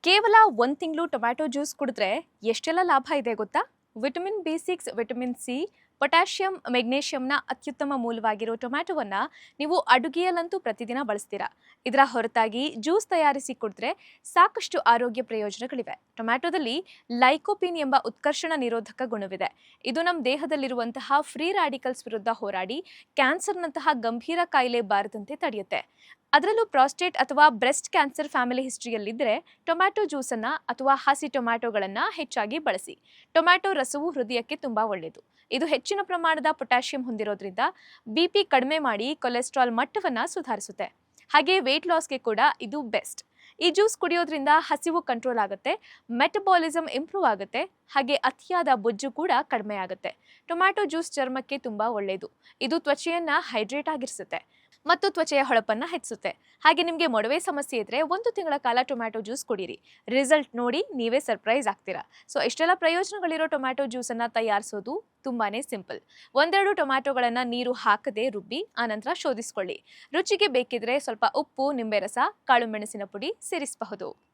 ಕೇವಲ 1 ತಿಂಗಳು tomato juice ಕುಡಿದ್ರೆ ಎಷ್ಟೆಲ್ಲ ಲಾಭ ಇದೆ ಗೊತ್ತಾ? ವಿಟಮಿನ್ ಬಿ6, ವಿಟಮಿನ್ ಸಿ, ಪೊಟ್ಯಾಷಿಯಂ, ಮೆಗ್ನೀಷಿಯಂನ ಅತ್ಯುತ್ತಮ ಮೂಲವಾಗಿರೋ ಟೊಮ್ಯಾಟೊವನ್ನ ನೀವು ಅಡುಗೆಯಲ್ಲಂತೂ ಪ್ರತಿದಿನ ಬಳಸ್ತೀರಾ. ಇದರ ಹೊರತಾಗಿ ಜ್ಯೂಸ್ ತಯಾರಿಸಿ ಕುಡಿದ್ರೆ ಸಾಕಷ್ಟು ಆರೋಗ್ಯ ಪ್ರಯೋಜನಗಳಿವೆ. ಟೊಮ್ಯಾಟೊದಲ್ಲಿ ಲೈಕೋಪಿನ್ ಎಂಬ ಉತ್ಕರ್ಷಣ ನಿರೋಧಕ ಗುಣವಿದೆ. ಇದು ನಮ್ಮ ದೇಹದಲ್ಲಿರುವಂತಹ ಫ್ರೀ ರಾಡಿಕಲ್ಸ್ ವಿರುದ್ಧ ಹೋರಾಡಿ ಕ್ಯಾನ್ಸರ್ನಂತಹ ಗಂಭೀರ ಕಾಯಿಲೆ ಬಾರದಂತೆ ತಡೆಯುತ್ತೆ. ಅದರಲ್ಲೂ ಪ್ರಾಸ್ಟೇಟ್ ಅಥವಾ ಬ್ರೆಸ್ಟ್ ಕ್ಯಾನ್ಸರ್ ಫ್ಯಾಮಿಲಿ ಹಿಸ್ಟ್ರಿಯಲ್ಲಿದ್ದರೆ ಟೊಮ್ಯಾಟೊ ಜ್ಯೂಸನ್ನು ಅಥವಾ ಹಸಿ ಟೊಮ್ಯಾಟೊಗಳನ್ನು ಹೆಚ್ಚಾಗಿ ಬಳಸಿ. ಟೊಮ್ಯಾಟೊ ರಸವು ಹೃದಯಕ್ಕೆ ತುಂಬ ಒಳ್ಳೆಯದು. ಇದು ಹೆಚ್ಚಿನ ಪ್ರಮಾಣದ ಪೊಟ್ಯಾಷಿಯಂ ಹೊಂದಿರೋದ್ರಿಂದ ಬಿಪಿ ಕಡಿಮೆ ಮಾಡಿ ಕೊಲೆಸ್ಟ್ರಾಲ್ ಮಟ್ಟವನ್ನು ಸುಧಾರಿಸುತ್ತೆ. ಹಾಗೆ ವೇಟ್ ಲಾಸ್ಗೆ ಕೂಡ ಇದು ಬೆಸ್ಟ್. ಈ ಜ್ಯೂಸ್ ಕುಡಿಯೋದ್ರಿಂದ ಹಸಿವು ಕಂಟ್ರೋಲ್ ಆಗುತ್ತೆ, ಮೆಟಬಾಲಿಸಮ್ ಇಂಪ್ರೂವ್ ಆಗುತ್ತೆ, ಹಾಗೆ ಅತಿಯಾದ ಬೊಜ್ಜು ಕೂಡ ಕಡಿಮೆ ಆಗುತ್ತೆ. ಟೊಮ್ಯಾಟೊ ಜ್ಯೂಸ್ ಚರ್ಮಕ್ಕೆ ತುಂಬಾ ಒಳ್ಳೆಯದು. ಇದು ತ್ವಚೆಯನ್ನ ಹೈಡ್ರೇಟ್ ಆಗಿರಿಸುತ್ತೆ ಮತ್ತು ತ್ವಚೆಯ ಹೊಳಪನ್ನ ಹೆಚ್ಚಿಸುತ್ತೆ. ಹಾಗೆ ನಿಮಗೆ ಮೊಡವೆ ಸಮಸ್ಯೆ ಇದ್ರೆ 1 ತಿಂಗಳ ಕಾಲ ಟೊಮ್ಯಾಟೊ ಜ್ಯೂಸ್ ಕುಡೀರಿ. ರಿಸಲ್ಟ್ ನೋಡಿ ನೀವೇ ಸರ್ಪ್ರೈಸ್ ಆಗ್ತೀರಾ. ಸೊ ಇಷ್ಟೆಲ್ಲ ಪ್ರಯೋಜನಗಳಿರೋ ಟೊಮ್ಯಾಟೊ ಜ್ಯೂಸನ್ನು ತಯಾರಿಸೋದು ತುಂಬಾನೇ ಸಿಂಪಲ್. ಒಂದೆರಡು ಟೊಮ್ಯಾಟೊಗಳನ್ನು ನೀರು ಹಾಕದೆ ರುಬ್ಬಿ ಆನಂತರ ಶೋಧಿಸಿಕೊಳ್ಳಿ. ರುಚಿಗೆ ಬೇಕಿದ್ರೆ ಸ್ವಲ್ಪ ಉಪ್ಪು, ನಿಂಬೆ ರಸ, ಕಾಳು ಮೆಣಸಿನ ಪುಡಿ ಸೇರಿಸಬಹುದು.